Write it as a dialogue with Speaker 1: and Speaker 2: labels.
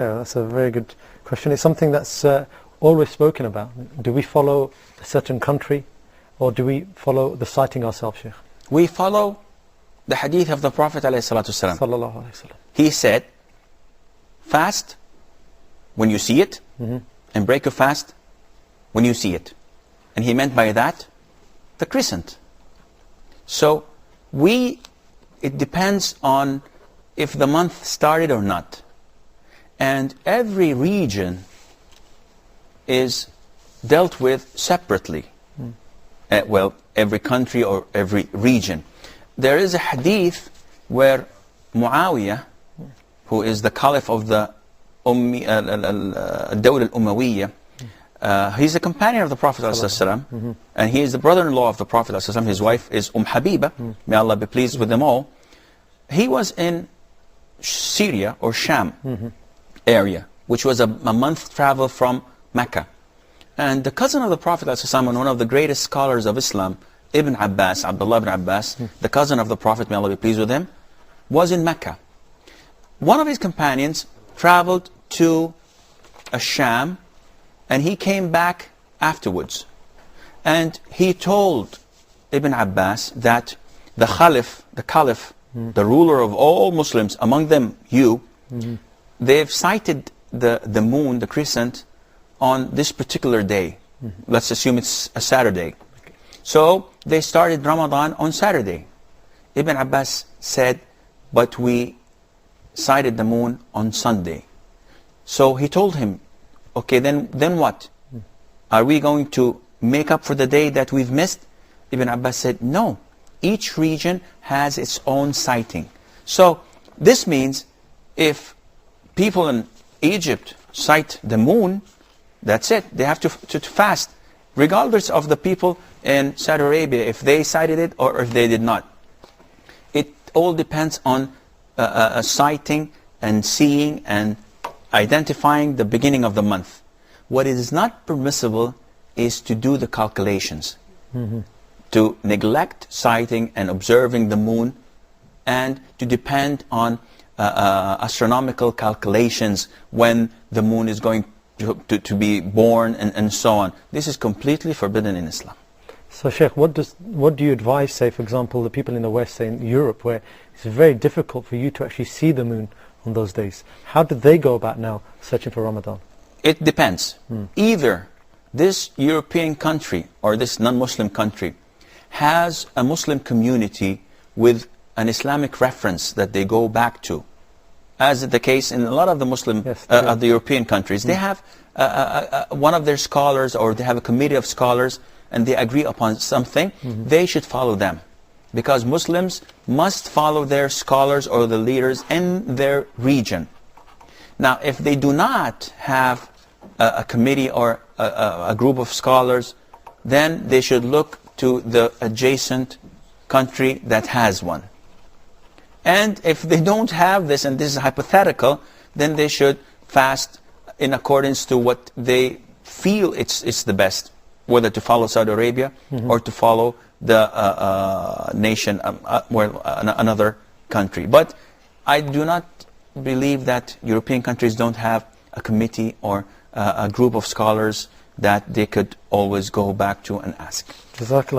Speaker 1: Yeah, that's a very good question. It's something that's always spoken about. Do we follow a certain country, or do we follow the sighting ourselves, Sheikh?
Speaker 2: We follow the hadith of the Prophet ﷺ. He said, fast when you see it, and break your fast when you see it. And he meant by that the crescent. So it depends on if the month started or not. And every region is dealt with separately. Well, every country or every region. There is a hadith where Muawiyah, who is the caliph of the Dawla al-Umayyah, he's a companion of the Prophet ﷺ, and he is the brother-in-law of the Prophet ﷺ. His wife is Habiba, may Allah be pleased with them all. He was in Syria or Sham area, which was a month travel from Mecca. And the cousin of the Prophet ﷺ, and one of the greatest scholars of Islam, Ibn Abbas, Abdullah ibn Abbas, the cousin of the Prophet, may Allah be pleased with him, was in Mecca. One of his companions traveled to Sham, and he came back afterwards. And he told Ibn Abbas that the caliph, the ruler of all Muslims, among them you, they've sighted the moon, the crescent, on this particular day. Let's assume it's a Saturday. So they started Ramadan on Saturday. Ibn Abbas said, but we sighted the moon on Sunday. So he told him, okay, then what? Are we going to make up for the day that we've missed? Ibn Abbas said, no. Each region has its own sighting. So this means if people in Egypt sight the moon, that's it. They have to fast, regardless of the people in Saudi Arabia, if they sighted it or if they did not. It all depends on sighting and seeing and identifying the beginning of the month. What is not permissible is to do the calculations, to neglect sighting and observing the moon, and to depend on astronomical calculations when the moon is going to be born and so on. This is completely forbidden in Islam.
Speaker 1: So Sheikh, what do you advise, say for example, the people in the West, say in Europe, where it's very difficult for you to actually see the moon on those days? How do they go about now searching for Ramadan?
Speaker 2: It depends. Either this European country or this non-Muslim country has a Muslim community with an Islamic reference that they go back to, as is the case in a lot of the Muslim, the European countries. They have one of their scholars, or they have a committee of scholars, and they agree upon something. They should follow them, because Muslims must follow their scholars or the leaders in their region. Now, if they do not have a committee or a group of scholars, then they should look to the adjacent country that has one. And if they don't have this, and this is hypothetical, then they should fast in accordance to what they feel it's the best, whether to follow Saudi Arabia or to follow the nation, another country. But I do not believe that European countries don't have a committee or a group of scholars that they could always go back to and ask.
Speaker 1: Jazakallah.